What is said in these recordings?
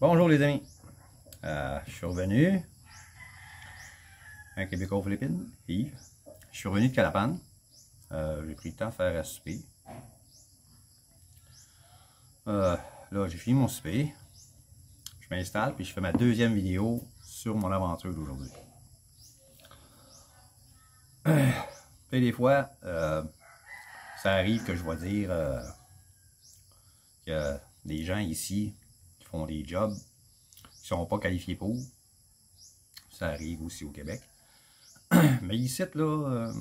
Bonjour les amis, je suis revenu, un Québécois aux Philippines, Yves. Je suis revenu de Calapan, j'ai pris le temps de faire à souper. Là j'ai fini mon souper, je m'installe puis je fais ma deuxième vidéo sur mon aventure d'aujourd'hui. Des fois, ça arrive que je vais dire que des gens ici qui font des jobs qui ne sont pas qualifiés pour. Ça arrive aussi au Québec. Mais ici, là,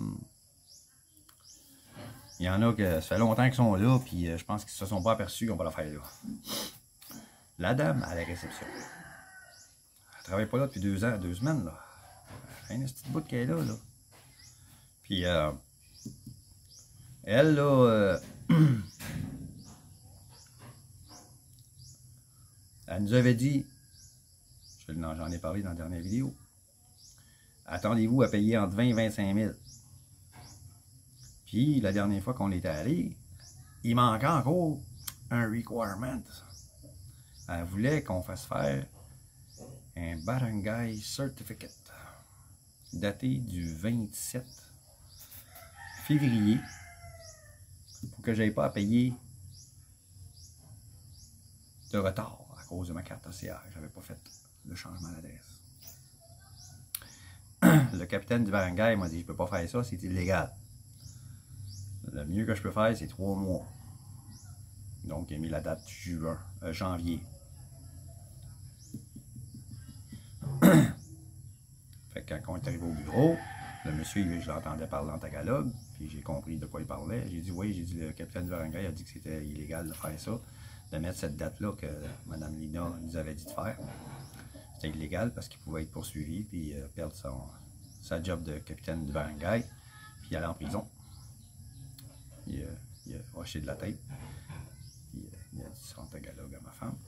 il y en a que ça fait longtemps qu'ils sont là, puis je pense qu'ils ne se sont pas aperçus qu'on va la faire là. La dame à la réception. Elle ne travaille pas là depuis 2 ans, 2 semaines, là. Elle a une petite bout qu'elle est là. Puis, elle, là, elle nous avait dit, j'en ai parlé dans la dernière vidéo, attendez-vous à payer entre 20 et 25 000. Puis, la dernière fois qu'on était allé, il manquait encore un requirement. Elle voulait qu'on fasse faire un Barangay Certificate daté du 27 février pour que je n'aie pas à payer de retard à cause de ma carte ACR. Je n'avais pas fait le changement d'adresse. Le capitaine du barangay m'a dit je ne peux pas faire ça, c'est illégal. Le mieux que je peux faire, c'est 3 mois. Donc, il a mis la date janvier. Fait que quand on est arrivé au bureau, le monsieur, je l'entendais parler en tagalog, puis j'ai compris de quoi il parlait. J'ai dit oui, j'ai dit le capitaine du barangay a dit que c'était illégal de faire ça, de mettre cette date-là que Mme Lina nous avait dit de faire. C'était illégal parce qu'il pouvait être poursuivi puis perdre sa job de capitaine du barangay, puis aller en prison. Il a hoché de la tête. Puis, il a dit ça en tagalog à ma femme.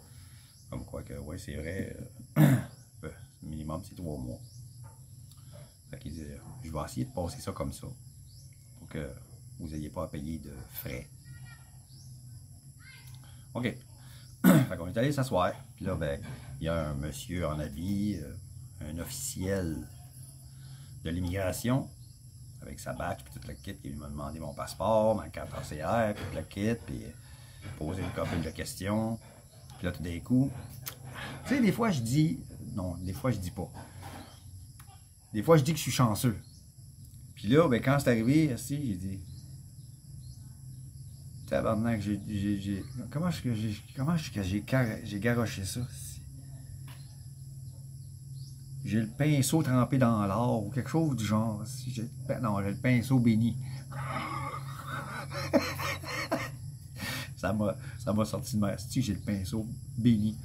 Comme quoi que, oui, c'est vrai, le minimum c'est 3 mois. Fait qu'il dit, je vais essayer de passer ça comme ça, pour que vous n'ayez pas à payer de frais. OK. Fait qu'on est allé s'asseoir, puis là, ben, il y a un monsieur en habit, un officiel de l'immigration, avec sa badge, puis tout le kit, qui m'a demandé mon passeport, ma carte ACR, puis tout le kit, puis poser une couple de questions. Puis là, tout d'un coup, tu sais, des fois, je dis, non, des fois, je dis pas. Des fois, je dis que je suis chanceux. Puis là, ben, quand c'est arrivé, ici, j'ai dit, tabarnak, comment est-ce que j'ai garoché ça? J'ai le pinceau trempé dans l'or ou quelque chose du genre. Non, j'ai le pinceau béni. ça m'a sorti de ma si j'ai le pinceau béni.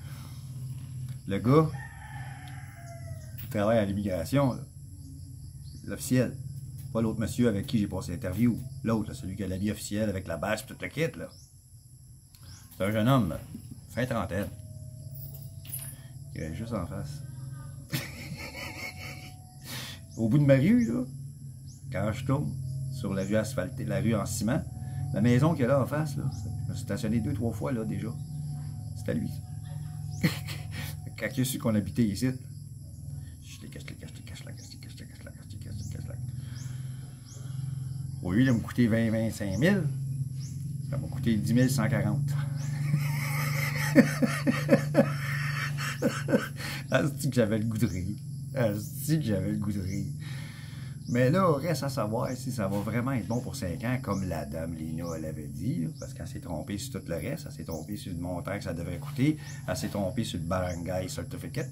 Le gars qui travaille à l'immigration, l'officiel, pas l'autre monsieur avec qui j'ai passé l'interview, l'autre, celui qui a l'habit officiel avec la bâche et tout le kit, là. C'est un jeune homme, fin trentaine, qui est juste en face. Au bout de ma rue, là, quand je tourne sur la rue asphaltée, la rue en ciment, la maison qu'il y a là en face, là, je me suis stationné 2-3 fois là déjà. C'était lui. Quand il a su qu'on habitait ici, je les cache. Au lieu de me coûter 20-25 000, ça m'a coûté 10 140. C'est que j'avais le goût de rire. C'est que j'avais le goût de rire. Mais là, reste à savoir si ça va vraiment être bon pour 5 ans, comme la dame Lina elle avait dit, là, parce qu'elle s'est trompée sur tout le reste, elle s'est trompée sur le montant que ça devrait coûter, elle s'est trompée sur le Barangay Certificate.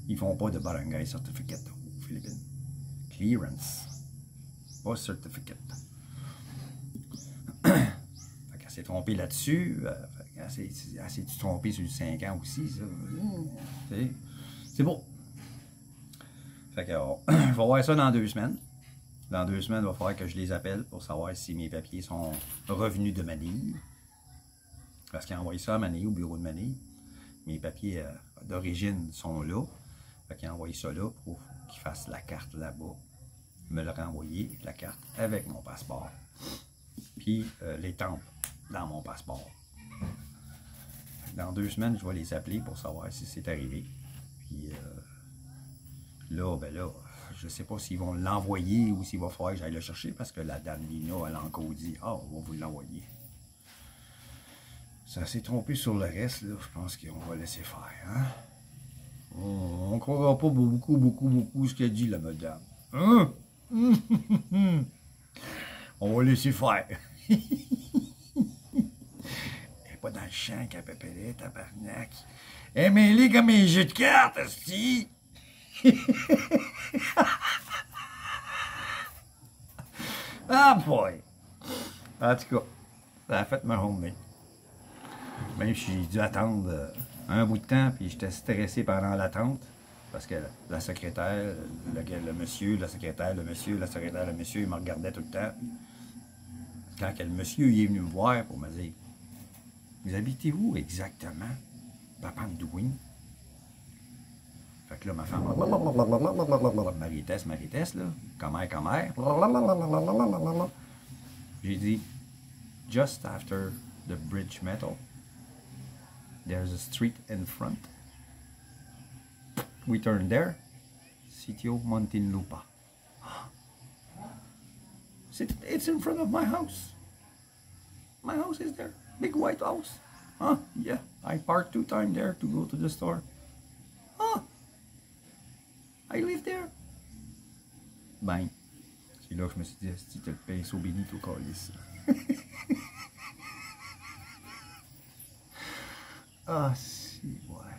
Ils font pas de Barangay Certificate aux Philippines. Clearance, pas Certificate. Elle s'est trompée là-dessus, elle s'est trompée sur le 5 ans aussi, ça. C'est beau. Fait que, je vais voir ça dans 2 semaines. Dans 2 semaines, il va falloir que je les appelle pour savoir si mes papiers sont revenus de Manille. Parce qu'ils ont envoyé ça à Manille, au bureau de Manille. Mes papiers d'origine sont là. Fait qu'ils ont envoyé ça là pour qu'ils fassent la carte là-bas. Me le renvoyer, la carte, avec mon passeport. Puis les temples dans mon passeport. dans 2 semaines, je vais les appeler pour savoir si c'est arrivé. Puis là, ben là, je sais pas s'ils vont l'envoyer ou s'il va falloir que j'aille le chercher parce que la dame Lina, elle a encore dit, ah, on va vous l'envoyer. Ça s'est trompé sur le reste, là. Je pense qu'on va laisser faire, hein? On ne croira pas beaucoup ce qu'elle dit, la madame. Hein? On va laisser faire. Elle n'est pas dans le champ qu'elle pépélait, tabarnak. Elle est mêlée comme un jeu de cartes, esti. Ah boy! En tout cas, ça a fait ma journée. Même si j'ai dû attendre un bout de temps, puis j'étais stressé pendant l'attente, parce que la secrétaire, le monsieur, la secrétaire, le monsieur, la secrétaire, le monsieur, il me regardait tout le temps. Quand le monsieur il est venu me voir pour me dire « Vous habitez où exactement, Papandouin? » Fait que là, ma femme, Marie-Tess, là, commère. J'ai dit, just after the bridge metal, there's a street in front. We turn there, Sitio Muntinlupa. It's in front of my house. My house is there. Big white house. Huh? Yeah, I parked 2 times there to go to the store. Huh? I live there. Ben, c'est là que je me suis dit, si tu le pinceau béni, tout calice. Ah, si, ouais.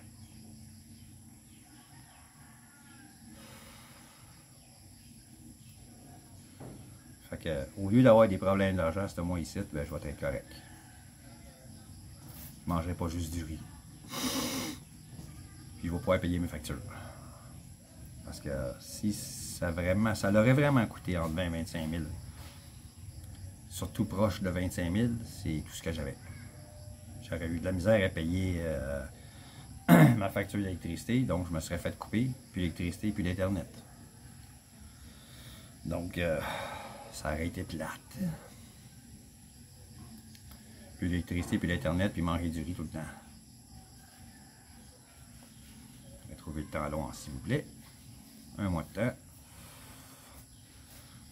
Fait que, au lieu d'avoir des problèmes d'argent, ce mois ici, ben, je vais être correct. Je ne mangerai pas juste du riz. Puis je vais pouvoir payer mes factures. Parce que si ça l'aurait vraiment coûté entre 20 et 25 000, surtout proche de 25 000, c'est tout ce que j'avais. J'aurais eu de la misère à payer ma facture d'électricité, donc je me serais fait couper, puis l'électricité, puis l'Internet. Donc, ça aurait été plate. Puis l'électricité, puis l'Internet, puis manger du riz tout le temps. Je vais trouver le temps long, s'il vous plaît. 1 mois de temps.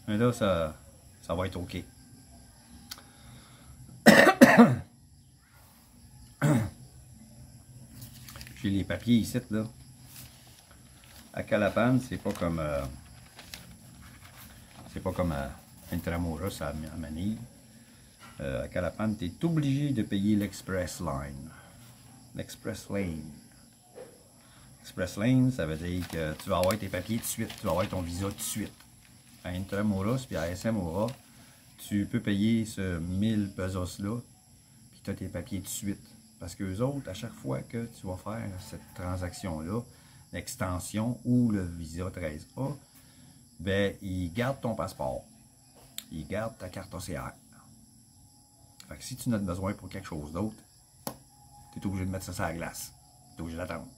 Mais là, ça va être OK. J'ai les papiers ici, là. À Calapan, c'est pas comme à Intramuros, à Manille. À Calapan, tu es obligé de payer l'Express Line. L'Express Lane. Express Lane, ça veut dire que tu vas avoir tes papiers tout de suite, tu vas avoir ton visa tout de suite. À Intramuros puis à SM Aura, tu peux payer ce 1000 pesos-là, puis tu as tes papiers tout de suite. Parce qu'eux autres, à chaque fois que tu vas faire cette transaction-là, l'extension ou le visa 13A, ben, ils gardent ton passeport. Ils gardent ta carte OCR. Fait que si tu en as besoin pour quelque chose d'autre, tu es obligé de mettre ça sur la glace. Tu es obligé d'attendre.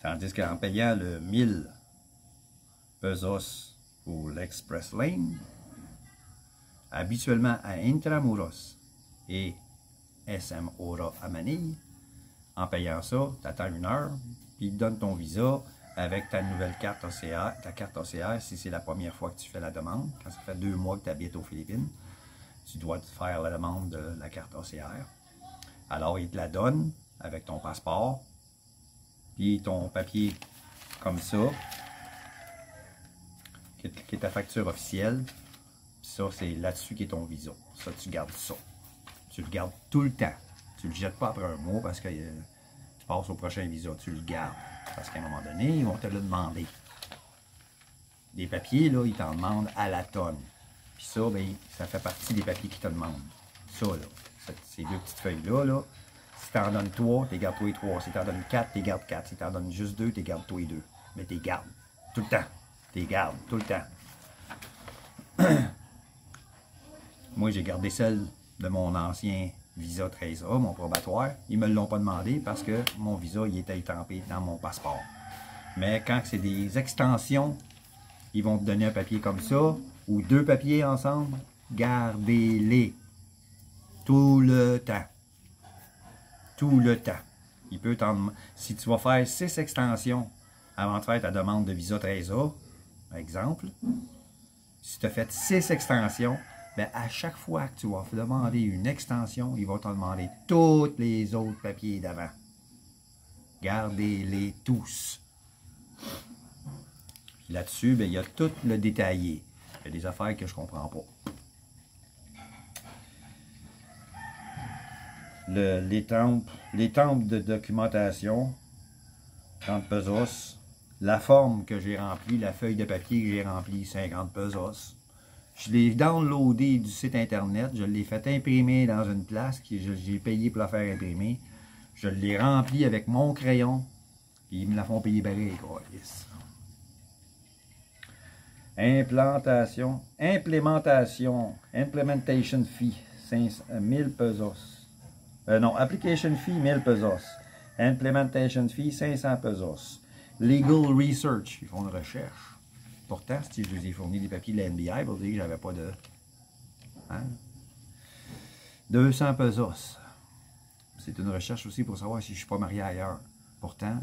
Tandis qu'en payant le 1000 pesos pour l'Express Lane, habituellement à Intramuros et SM Aura à Manille, en payant ça, tu attends 1 heure, puis ils te donnent ton visa avec ta nouvelle carte OCR. Ta carte OCR, si c'est la première fois que tu fais la demande, quand ça fait 2 mois que tu habites aux Philippines, tu dois te faire la demande de la carte OCR. Alors, ils te la donnent avec ton passeport, puis ton papier comme ça, qui est ta facture officielle. Puis ça, c'est là-dessus qui est ton visa. Ça, tu gardes ça. Tu le gardes tout le temps. Tu le jettes pas après un mois parce que tu passes au prochain visa. Tu le gardes. Parce qu'à un moment donné, ils vont te le demander. Des papiers, là, ils t'en demandent à la tonne. Puis ça, ben, ça fait partie des papiers qu'ils te demandent. Ça, là. Ces 2 petites feuilles-là, là. Si t'en donnes 3, t'es gardes toi les 3. Si t'en donnes 4, t'es gardes 4. Si t'en donnes juste 2, t'es gardes toi les 2. Mais t'es gardes. Tout le temps. T'es gardes. Tout le temps. Moi, j'ai gardé celle de mon ancien visa 13A, mon probatoire. Ils ne me l'ont pas demandé parce que mon visa, il était étampé dans mon passeport. Mais quand c'est des extensions, ils vont te donner un papier comme ça, ou 2 papiers ensemble, gardez-les. Tout le temps. tout le temps. Si tu vas faire 6 extensions avant de faire ta demande de visa 13A, par exemple, si tu as fait 6 extensions, bien à chaque fois que tu vas demander une extension, il va te demander tous les autres papiers d'avant. Gardez-les tous. Là-dessus, il y a tout le détaillé. Il y a des affaires que je ne comprends pas. Les temples de documentation, 30 pesos. La forme que j'ai remplie, la feuille de papier que j'ai remplie, 50 pesos. Je l'ai downloadé du site internet, je l'ai fait imprimer dans une place, j'ai payé pour la faire imprimer. Je l'ai rempli avec mon crayon, puis ils me la font payer pareil, quoi. Implementation fee, 1000 pesos. Non, application fee, 1000 pesos. Implementation fee, 500 pesos. Legal research, ils font une recherche. Pourtant, si je les ai fourni des papiers de la NBI pour dire que j'avais pas de... Hein? 200 pesos. C'est une recherche aussi pour savoir si je ne suis pas marié ailleurs. Pourtant,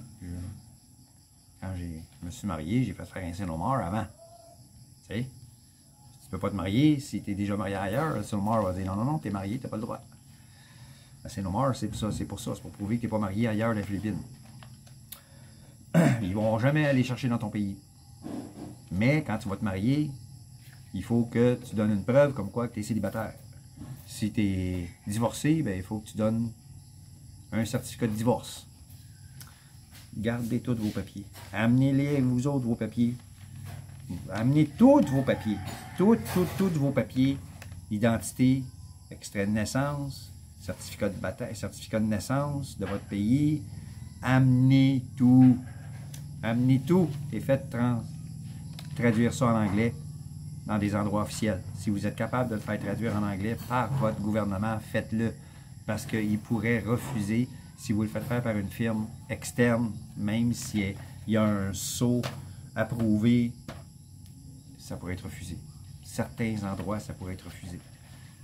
quand je me suis marié, j'ai fait faire un Sinomar avant. Tu sais, tu ne peux pas te marier si tu es déjà marié ailleurs. Le Sinomar va dire non, non, non, tu es marié, tu n'as pas le droit. Le Sinomar, c'est pour ça. C'est pour prouver que tu n'es pas marié ailleurs des Philippines. Ils ne vont jamais aller chercher dans ton pays. Mais quand tu vas te marier, il faut que tu donnes une preuve comme quoi que tu es célibataire. Si tu es divorcé, bien, il faut que tu donnes un certificat de divorce. Gardez tous vos papiers. Amenez-les vous autres, vos papiers. Amenez tous vos papiers. Tous vos papiers. Identité, extrait de naissance, certificat de baptême, certificat de naissance de votre pays. Amenez tout. Amenez tout et faites traduire ça en anglais dans des endroits officiels. Si vous êtes capable de le faire traduire en anglais par votre gouvernement, faites-le. Parce qu'il pourrait refuser si vous le faites faire par une firme externe, même s'il y a un sceau approuvé, ça pourrait être refusé. Certains endroits, ça pourrait être refusé.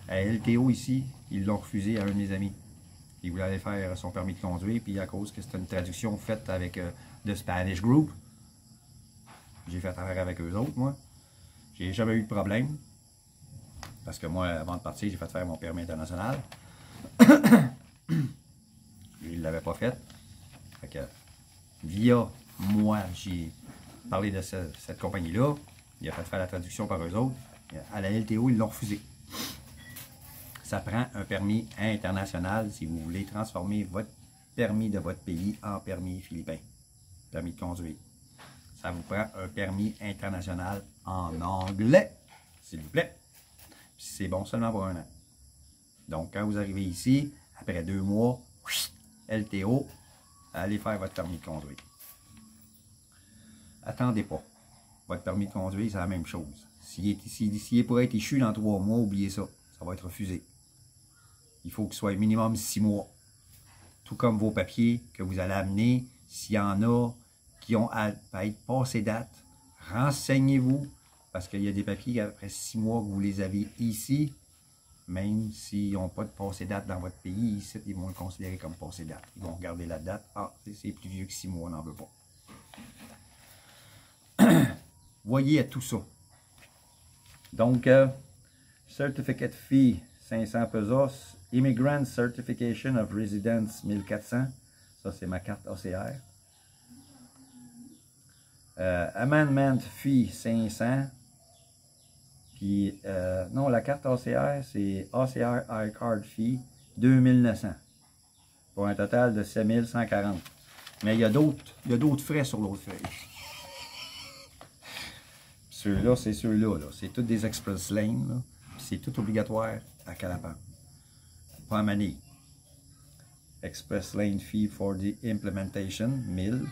À LTO ici, ils l'ont refusé à un de mes amis. Il voulait aller faire son permis de conduire, puis à cause que c'était une traduction faite avec The Spanish Group, j'ai fait affaire avec eux autres, moi. J'ai jamais eu de problème. Parce que moi, avant de partir, j'ai fait faire mon permis international. Il ne l'avait pas fait. Fait que, via moi, j'ai parlé de cette compagnie-là. Il a fait faire la traduction par eux autres. À la LTO, ils l'ont refusé. Ça prend un permis international si vous voulez transformer votre permis de votre pays en permis philippin. Permis de conduire. Ça vous prend un permis international en anglais, s'il vous plaît. C'est bon seulement pour 1 an. Donc, quand vous arrivez ici, après 2 mois, LTO, allez faire votre permis de conduire. Attendez pas. Votre permis de conduire, c'est la même chose. S'il est pour être échu dans 3 mois, oubliez ça. Ça va être refusé. Il faut qu'il soit minimum 6 mois. Tout comme vos papiers que vous allez amener, s'il y en a qui ont à être passés date, renseignez-vous. Parce qu'il y a des papiers après 6 mois que vous les avez ici, même s'ils n'ont pas de passé date dans votre pays, ici, ils vont le considérer comme passé date. Ils vont regarder la date. Ah, c'est plus vieux que 6 mois, on n'en veut pas. Voyez à tout ça. Donc, Certificate Fee, 500 pesos. Immigrant Certification of Residence, 1400. Ça, c'est ma carte ACR. Amendment Fee, 500. Puis, non, la carte ACR, c'est ACR iCard Fee, 2900. Pour un total de 7140. Mais il y a d'autres frais sur l'autre feuille. Ceux-là, c'est ceux-là. C'est tous des Express Lane. C'est tout obligatoire à Calapan. Pas à Manille. Express Lane Fee for the Implementation, 1000.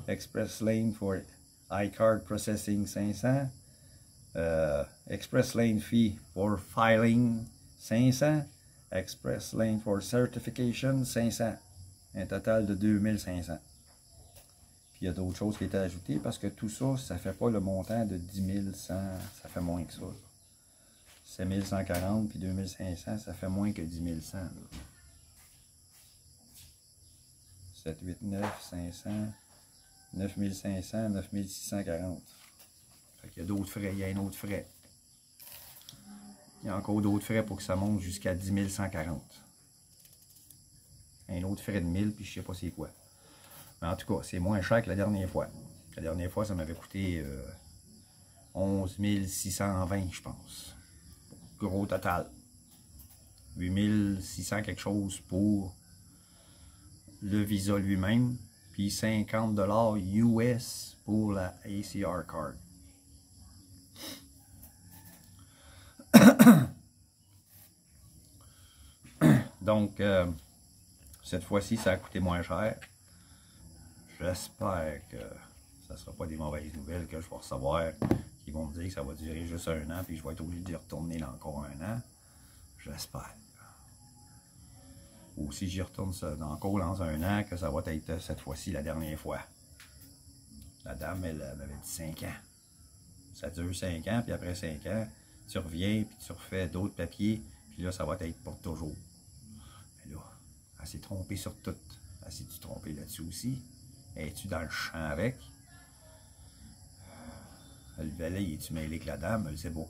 Express Lane for iCard Processing, 500. Express Lane Fee for Filing, 500. Express Lane for Certification, 500. Un total de 2500. Puis il y a d'autres choses qui étaient ajoutées parce que tout ça, ça ne fait pas le montant de 10 100, ça fait moins que ça. 7140 puis 2500, ça fait moins que 10 100. Là. 7, 8, 9, 500, 9500, 9640. Fait qu'il y a d'autres frais, il y a un autre frais. Il y a encore d'autres frais pour que ça monte jusqu'à 10 140. Un autre frais de 1000, puis je sais pas c'est quoi. Mais en tout cas, c'est moins cher que la dernière fois. La dernière fois, ça m'avait coûté 11 620, je pense. Gros total. 8 600 quelque chose pour le Visa lui-même, puis 50 $ US pour la ACR card. Donc, cette fois-ci, ça a coûté moins cher. J'espère que ça ne sera pas des mauvaises nouvelles que je vais recevoir, qui vont me dire que ça va durer juste un an, puis je vais être obligé d'y retourner là encore un an. J'espère. Ou si j'y retourne encore dans un an, que ça va être cette fois-ci la dernière fois. La dame, elle m'avait dit 5 ans. Ça dure 5 ans, puis après 5 ans, tu reviens, puis tu refais d'autres papiers, puis là, ça va être pour toujours. Mais là, elle s'est trompée sur tout. Elle s'est-tu trompée là-dessus aussi? Es-tu dans le champ avec? Le valet, es-tu mêlé avec la dame? Elle sait pas.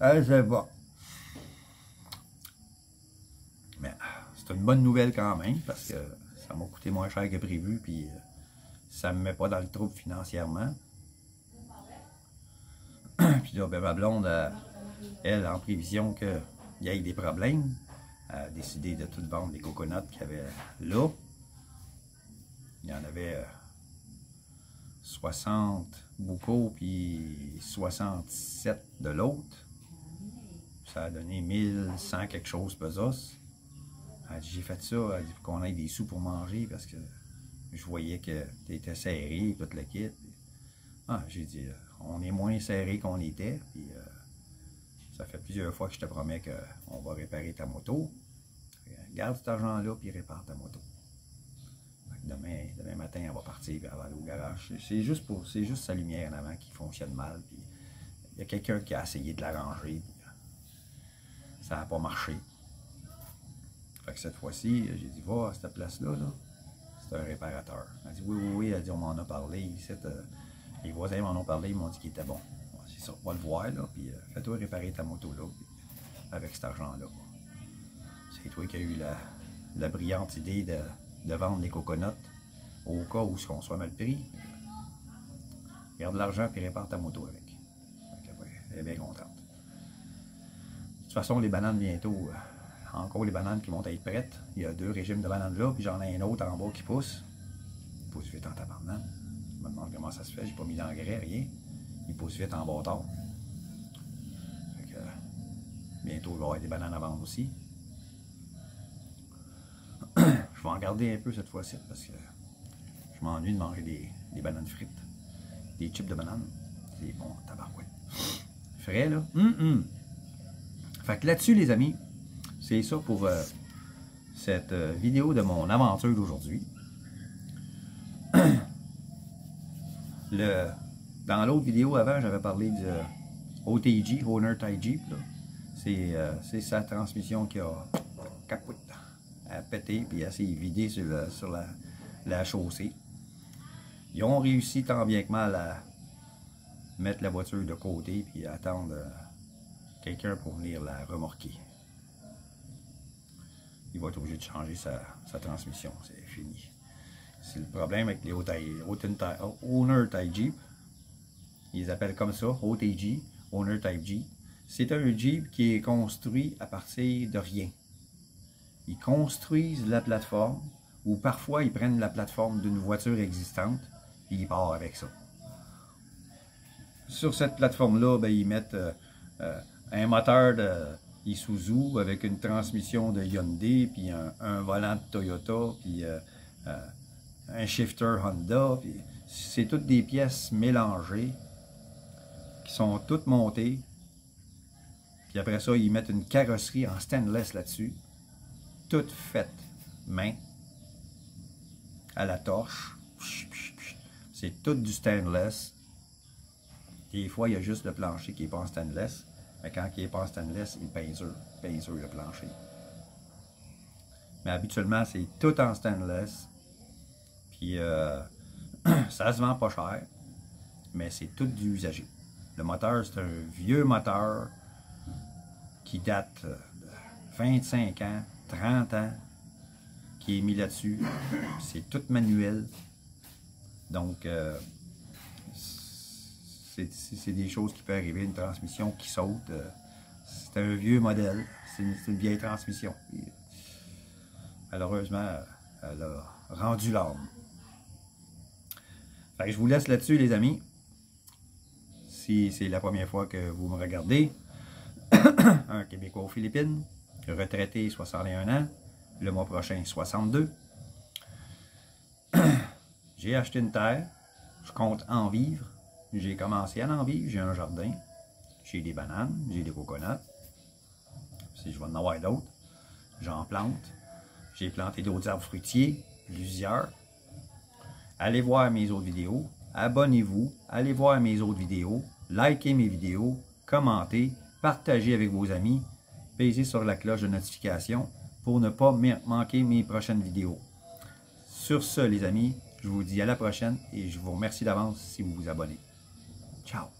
Elle sait pas. Mais c'est une bonne nouvelle quand même, parce que ça m'a coûté moins cher que prévu, puis ça me met pas dans le trouble financièrement. Puis là, ben, ma blonde, elle, en prévision qu'il y ait des problèmes, a décidé de tout vendre les coconuts qu'il y avait là. Il y en avait 60 boucaux, puis 67 de l'autre. Ça a donné 1100 quelque chose pesos. Elle dit, j'ai fait ça, elle dit, pour qu'on ait des sous pour manger, parce que je voyais que tu étais serré, tout le kit. Ah, j'ai dit, on est moins serré qu'on était, puis ça fait plusieurs fois que je te promets qu'on va réparer ta moto. Garde cet argent-là, puis répare ta moto. Demain matin, elle va partir, puis elle va aller au garage. C'est juste sa lumière en avant qui fonctionne mal, puis il y a quelqu'un qui a essayé de l'arranger, puis ça n'a pas marché. Fait que cette fois-ci, j'ai dit, va à cette place-là, là, c'est un réparateur. Elle dit, oui, elle dit, on m'en a parlé ici. Les voisins m'en ont parlé, ils m'ont dit qu'il était bon. C'est ça, on va le voir, là, puis fais-toi réparer ta moto, là, avec cet argent-là. C'est toi qui as eu la brillante idée de vendre les coconuts au cas où on soit mal pris. Garde l'argent et répare ta moto avec. Donc, elle est bien contente. De toute façon, les bananes bientôt, encore les bananes qui vont être prêtes. Il y a 2 régimes de bananes là, puis j'en ai un autre en bas qui pousse. Il pousse vite en tabarnak. Je me demande comment ça se fait, j'ai pas mis d'engrais, rien. Il pousse vite en bâtard. Fait que, bientôt, il va y avoir des bananes à vendre aussi. Je vais en garder un peu cette fois-ci parce que je m'ennuie de manger des bananes frites. Des chips de bananes. C'est bon, tabarouette. Frais, là. Fait que là-dessus, les amis, c'est ça pour cette vidéo de mon aventure d'aujourd'hui. Dans l'autre vidéo avant, j'avais parlé du OTG, Owner Tie Jeep. C'est sa transmission qui a pété puis elle s'est vidée sur la chaussée. Ils ont réussi tant bien que mal à mettre la voiture de côté puis attendre quelqu'un pour venir la remorquer. Il va être obligé de changer sa transmission, c'est fini. C'est le problème avec les Owner Type Jeep. Ils les appellent comme ça, OTG, Owner Type Jeep. C'est un Jeep qui est construit à partir de rien. Ils construisent la plateforme, ou parfois ils prennent la plateforme d'une voiture existante, et ils partent avec ça. Sur cette plateforme-là, ben, ils mettent un moteur de Isuzu avec une transmission de Hyundai, puis un volant de Toyota, puis un shifter Honda. C'est toutes des pièces mélangées qui sont toutes montées. Puis après ça, ils mettent une carrosserie en stainless là-dessus, toute faite main, à la torche. C'est tout du stainless. Des fois, il y a juste le plancher qui n'est pas en stainless. Mais quand il n'est pas en stainless, il peinture le plancher. Mais habituellement, c'est tout en stainless. Puis ça se vend pas cher, mais c'est tout du usagé. Le moteur, c'est un vieux moteur qui date de 25 ans, 30 ans, qui est mis là-dessus. C'est tout manuel. Donc, c'est des choses qui peuvent arriver, une transmission qui saute. C'est un vieux modèle, c'est une vieille transmission. Et, malheureusement, elle a rendu l'âme. Fait que je vous laisse là-dessus, les amis. Si c'est la première fois que vous me regardez, un Québécois aux Philippines, retraité 61 ans, le mois prochain 62. J'ai acheté une terre, je compte en vivre. J'ai commencé à en vivre, j'ai un jardin, j'ai des bananes, j'ai des coconuts. Si je vais en avoir d'autres, j'en plante. J'ai planté d'autres arbres fruitiers, plusieurs. Allez voir mes autres vidéos, abonnez-vous, allez voir mes autres vidéos, likez mes vidéos, commentez, partagez avec vos amis, pèsez sur la cloche de notification pour ne pas manquer mes prochaines vidéos. Sur ce, les amis, je vous dis à la prochaine et je vous remercie d'avance si vous vous abonnez. Ciao!